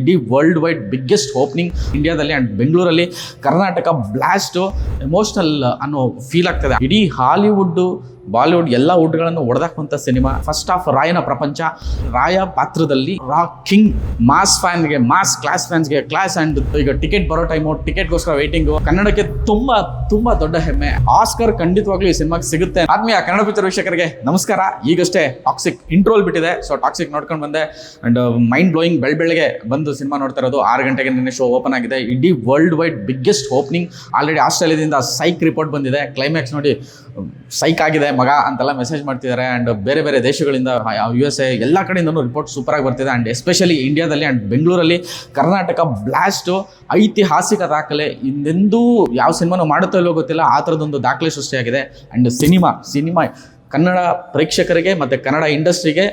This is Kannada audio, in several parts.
ಇಡೀ ವರ್ಲ್ಡ್ ವೈಡ್ ಬಿಗ್ಗೆಸ್ಟ್ ಓಪನಿಂಗ್ ಇಂಡಿಯಾದಲ್ಲಿ ಆ್ಯಂಡ್ ಬೆಂಗಳೂರಲ್ಲಿ ಕರ್ನಾಟಕ ಬ್ಲಾಸ್ಟು ಎಮೋಷ್ನಲ್ ಅನ್ನೋ ಫೀಲ್ ಆಗ್ತದೆ. ಇಡೀ ಹಾಲಿವುಡ್ಡು ಬಾಲಿವುಡ್ ಎಲ್ಲ ವುಡ್ಗಳನ್ನು ಹೊಡೆದಾಕುವಂಥ ಸಿನಿಮಾ. ಫಸ್ಟ್ ಆಫ್ ರಾಯನ ಪ್ರಪಂಚ, ರಾಯ ಪಾತ್ರದಲ್ಲಿ ರಾಕ್ ಕಿಂಗ್, ಮಾಸ್ ಫ್ಯಾನ್ಗೆ ಮಾಸ್, ಕ್ಲಾಸ್ ಫ್ಯಾನ್ಸ್ಗೆ ಕ್ಲಾಸ್. ಆ್ಯಂಡ್ ಈಗ ಟಿಕೆಟ್ ಬರೋ ಟೈಮು, ಟಿಕೆಟ್ಗೋಸ್ಕರ ವೇಟಿಂಗು. ಕನ್ನಡಕ್ಕೆ ತುಂಬ ದೊಡ್ಡ ಹೆಮ್ಮೆ. ಆಸ್ಕರ್ ಖಂಡಿತವಾಗ್ಲೂ ಈ ಸಿನಿಮಾಗೆ ಸಿಗುತ್ತೆ. ಆತ್ಮೀಯ ಕನ್ನಡ ಪಿಕ್ಚರ್ ವೀಕ್ಷಕರಿಗೆ ನಮಸ್ಕಾರ. ಈಗಷ್ಟೇ ಟಾಕ್ಸಿಕ್ ಇಂಟ್ರೋಲ್ ಬಿಟ್ಟಿದೆ, ಸೊ ಟಾಕ್ಸಿಕ್ ನೋಡ್ಕೊಂಡು ಬಂದೆ. ಆ್ಯಂಡ್ ಮೈಂಡ್ ಬ್ಲೋಯಿಂಗ್ ಬೆಳಗ್ಗೆ ಬಂದು ಸಿನಿಮಾ ನೋಡ್ತಾ ಇರೋದು. 6 ಗಂಟೆಗೆ ನಿನ್ನೆ ಶೋ ಓಪನ್ ಆಗಿದೆ. ಇಡೀ world wide biggest opening. Already ಆಸ್ಟ್ರೇಲಿಯಾದಿಂದ ಸೈಕ್ ರಿಪೋರ್ಟ್ ಬಂದಿದೆ. ಕ್ಲೈಮ್ಯಾಕ್ಸ್ ನೋಡಿ ಸೈಕ್ ಆಗಿದೆ ಮಗ ಅಂತೆಲ್ಲ ಮೆಸೇಜ್ ಮಾಡ್ತಿದ್ದಾರೆ. ಆ್ಯಂಡ್ ಬೇರೆ ದೇಶಗಳಿಂದ, USA ಎಲ್ಲ ಕಡೆಯಿಂದನೂ ರಿಪೋರ್ಟ್ ಸೂಪರಾಗಿ ಬರ್ತಿದೆ. ಆ್ಯಂಡ್ ಎಸ್ಪೆಷಲಿ ಇಂಡಿಯಾದಲ್ಲಿ ಆ್ಯಂಡ್ ಬೆಂಗಳೂರಲ್ಲಿ ಕರ್ನಾಟಕ ಬ್ಲಾಸ್ಟು ಐತಿಹಾಸಿಕ ದಾಖಲೆ. ಇನ್ನೆಂದೂ ಯಾವ ಸಿನಿಮಾನು ಮಾಡುತ್ತೋ ಇಲ್ಲೋ ಗೊತ್ತಿಲ್ಲ, ಆ ಥರದೊಂದು ದಾಖಲೆ ಸೃಷ್ಟಿಯಾಗಿದೆ. ಆ್ಯಂಡ್ ಸಿನಿಮಾ ಕನ್ನಡ ಪ್ರೇಕ್ಷಕರಿಗೆ ಮತ್ತು ಕನ್ನಡ ಇಂಡಸ್ಟ್ರಿಗೆ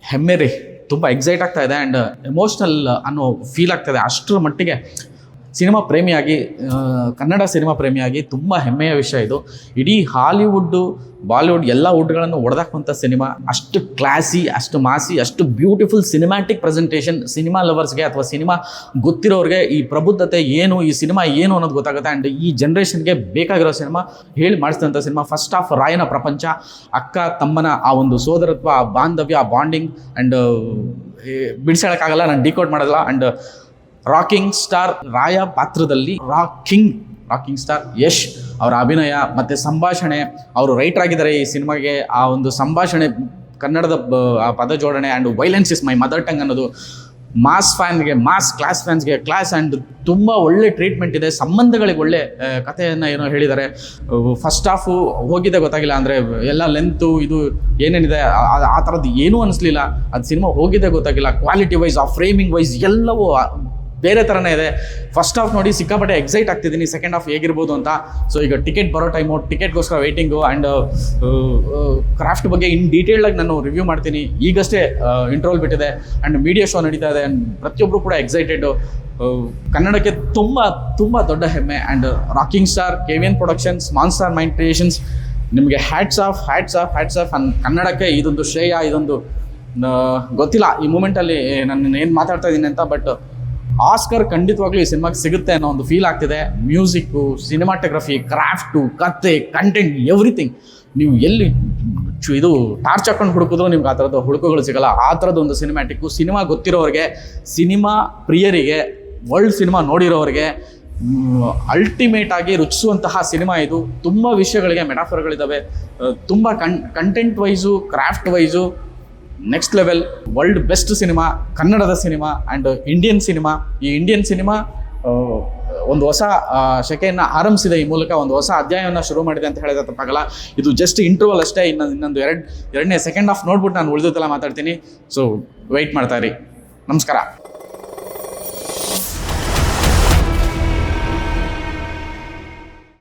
ಹೆಮ್ಮೆ ರೀ. ತುಂಬ ಎಕ್ಸೈಟ್ ಆಗ್ತಾ ಇದೆ ಆ್ಯಂಡ್ ಎಮೋಷ್ನಲ್ ಅನ್ನೋ ಫೀಲ್ ಆಗ್ತಾಯಿದೆ. ಅಷ್ಟರ ಮಟ್ಟಿಗೆ ಸಿನಿಮಾ ಪ್ರೇಮಿಯಾಗಿ, ಕನ್ನಡ ಸಿನಿಮಾ ಪ್ರೇಮಿಯಾಗಿ ತುಂಬ ಹೆಮ್ಮೆಯ ವಿಷಯ ಇದು. ಇಡೀ ಹಾಲಿವುಡ್ಡು ಬಾಲಿವುಡ್ ಎಲ್ಲ ವುಡ್ಗಳನ್ನು ಹೊಡೆದಾಕುವಂಥ ಸಿನಿಮಾ. ಅಷ್ಟು ಕ್ಲಾಸಿ, ಅಷ್ಟು ಮಾಸಿ, ಅಷ್ಟು ಬ್ಯೂಟಿಫುಲ್ ಸಿನಿಮ್ಯಾಟಿಕ್ ಪ್ರೆಸೆಂಟೇಷನ್. ಸಿನಿಮಾ ಲವರ್ಸ್ಗೆ ಅಥವಾ ಸಿನಿಮಾ ಗೊತ್ತಿರೋರಿಗೆ ಈ ಪ್ರಬುದ್ಧತೆ ಏನು, ಈ ಸಿನಿಮಾ ಏನು ಅನ್ನೋದು ಗೊತ್ತಾಗುತ್ತೆ. ಆ್ಯಂಡ್ ಈ ಜನ್ರೇಷನ್ಗೆ ಬೇಕಾಗಿರೋ ಸಿನಿಮಾ, ಹೇಳಿ ಮಾಡಿಸಿದಂಥ ಸಿನಿಮಾ. ಫಸ್ಟ್ ಆಫ್ ರಾಯನ ಪ್ರಪಂಚ, ಅಕ್ಕ ತಮ್ಮನ ಆ ಒಂದು ಸೋದರತ್ವ, ಆ ಬಾಂಧವ್ಯ, ಆ ಬಾಂಡಿಂಗ್. ಆ್ಯಂಡ್ ಬಿಡಿಸೋಕ್ಕಾಗಲ್ಲ, ನಾನು ಡಿಕೋಡ್ ಮಾಡೋಲ್ಲ. ಆ್ಯಂಡ್ ರಾಕಿಂಗ್ ಸ್ಟಾರ್ ರಾಯ ಪಾತ್ರದಲ್ಲಿ ರಾಕಿಂಗ್ ಸ್ಟಾರ್ ಯಶ್ ಅವರ ಅಭಿನಯ ಮತ್ತು ಸಂಭಾಷಣೆ. ಅವರು ರೈಟರ್ ಆಗಿದ್ದಾರೆ ಈ ಸಿನಿಮಾಗೆ. ಆ ಒಂದು ಸಂಭಾಷಣೆ, ಕನ್ನಡದ ಆ ಪದ ಜೋಡಣೆ. And violence is my mother tongue ಅನ್ನೋದು. ಮಾಸ್ ಫ್ಯಾನ್ಗೆ ಮಾಸ್, ಕ್ಲಾಸ್ ಫ್ಯಾನ್ಸ್ಗೆ ಕ್ಲಾಸ್. ಆ್ಯಂಡ್ ತುಂಬ ಒಳ್ಳೆ ಟ್ರೀಟ್ಮೆಂಟ್ ಇದೆ. ಸಂಬಂಧಗಳಿಗೆ ಒಳ್ಳೆ ಕಥೆಯನ್ನು ಏನೋ ಹೇಳಿದ್ದಾರೆ. ಫಸ್ಟ್ ಹಾಫು ಹೋಗಿದೆ ಗೊತ್ತಾಗಿಲ್ಲ, ಅಂದರೆ ಎಲ್ಲ ಲೆಂತು ಇದು ಏನೇನಿದೆ ಆ ಥರದ್ದು ಏನೂ ಅನ್ನಿಸ್ಲಿಲ್ಲ. ಅದು ಸಿನಿಮಾ ಹೋಗಿದೆ ಗೊತ್ತಾಗಿಲ್ಲ. ಕ್ವಾಲಿಟಿ ವೈಸ್, ಆ ಫ್ರೇಮಿಂಗ್ ವೈಸ್ ಎಲ್ಲವೂ ಬೇರೆ ಥರನೇ ಇದೆ. ಫಸ್ಟ್ ಹಾಫ್ ನೋಡಿ ಸಿಕ್ಕಾಪಟ್ಟೆ ಎಕ್ಸೈಟ್ ಆಗ್ತಿದ್ದೀನಿ ಸೆಕೆಂಡ್ ಹಾಫ್ ಹೇಗಿರ್ಬೋದು ಅಂತ. ಸೊ ಈಗ ಟಿಕೆಟ್ ಬರೋ ಟೈಮು, ಟಿಕೆಟ್ಗೋಸ್ಕರ ವೇಟಿಂಗು. ಆ್ಯಂಡ್ ಕ್ರಾಫ್ಟ್ ಬಗ್ಗೆ ಇನ್ ಡೀಟೇಲ್ಡಾಗಿ ನಾನು ರಿವ್ಯೂ ಮಾಡ್ತೀನಿ. ಈಗಷ್ಟೇ ಇಂಟ್ರೋಲ್ ಬಿಟ್ಟಿದೆ ಆ್ಯಂಡ್ ಮೀಡಿಯಾ ಶೋ ನಡೀತಾ ಇದೆ. ಆ್ಯಂಡ್ ಪ್ರತಿಯೊಬ್ಬರು ಕೂಡ ಎಕ್ಸೈಟೆಡು. ಕನ್ನಡಕ್ಕೆ ತುಂಬ ದೊಡ್ಡ ಹೆಮ್ಮೆ. And rocking star, KVN productions, monster mind creations, ನಿಮಗೆ ಹ್ಯಾಟ್ಸ್ ಆಫ್. ಕನ್ನಡಕ್ಕೆ ಇದೊಂದು ಶ್ರೇಯ. ಇದೊಂದು ಗೊತ್ತಿಲ್ಲ ಈ ಮೂಮೆಂಟಲ್ಲಿ ನಾನು ಏನು ಮಾತಾಡ್ತಾ ಇದ್ದೀನಿ ಅಂತ, ಬಟ್ ಆಸ್ಕರ್ ಖಂಡಿತವಾಗ್ಲೂ ಈ ಸಿನಿಮಾಗೆ ಸಿಗುತ್ತೆ ಅನ್ನೋ ಒಂದು ಫೀಲ್ ಆಗ್ತಿದೆ. ಮ್ಯೂಸಿಕ್ಕು, ಸಿನಿಮಾಟೋಗ್ರಫಿ, ಕ್ರಾಫ್ಟು, ಕತೆ, ಕಂಟೆಂಟ್, ಎವ್ರಿಥಿಂಗ್. ನೀವು ಎಲ್ಲಿ ಇದು ಟಾರ್ಚ್ ಹಾಕೊಂಡು ಹುಡುಕಿದ್ರು ನಿಮ್ಗೆ ಆ ಥರದ್ದು ಹುಡುಕುಗಳು ಸಿಗೋಲ್ಲ. ಆ ಥರದ್ದು ಒಂದು ಸಿನಿಮ್ಯಾಟಿಕ್ಕು. ಸಿನಿಮಾ ಗೊತ್ತಿರೋರಿಗೆ, ಸಿನಿಮಾ ಪ್ರಿಯರಿಗೆ, ವರ್ಲ್ಡ್ ಸಿನಿಮಾ ನೋಡಿರೋರಿಗೆ ಅಲ್ಟಿಮೇಟ್ ಆಗಿ ರುಚಿಸುವಂತಹ ಸಿನಿಮಾ ಇದು. ತುಂಬ ವಿಷಯಗಳಿಗೆ ಮೆಟಾಫರ್ಗಳಿದ್ದಾವೆ. ತುಂಬ content wise, craft wise next level. World best cinema, ಕನ್ನಡದ ಸಿನಿಮಾ ಆ್ಯಂಡ್ ಇಂಡಿಯನ್ ಸಿನಿಮಾ. ಈ ಇಂಡಿಯನ್ ಸಿನಿಮಾ ಒಂದು ಹೊಸ ಶಕೆಯನ್ನು ಆರಂಭಿಸಿದೆ. ಈ ಮೂಲಕ ಒಂದು ಹೊಸ ಅಧ್ಯಾಯವನ್ನು ಶುರು ಮಾಡಿದೆ ಅಂತ ಹೇಳಿದ್ರೆ ತಪ್ಪಾಗಲ್ಲ. ಇದು ಜಸ್ಟ್ ಇಂಟರ್ವಲ್ ಅಷ್ಟೇ. ಇನ್ನೊಂದು ಎರಡನೇ ಸೆಕೆಂಡ್ ಹಾಫ್ ನೋಡ್ಬಿಟ್ಟು ನಾನು ಉಳಿದೆಲ್ಲ ಮಾತಾಡ್ತೀನಿ. ಸೊ ವೆಯ್ಟ್ ಮಾಡ್ತಾ ಇರಿ. ನಮಸ್ಕಾರ.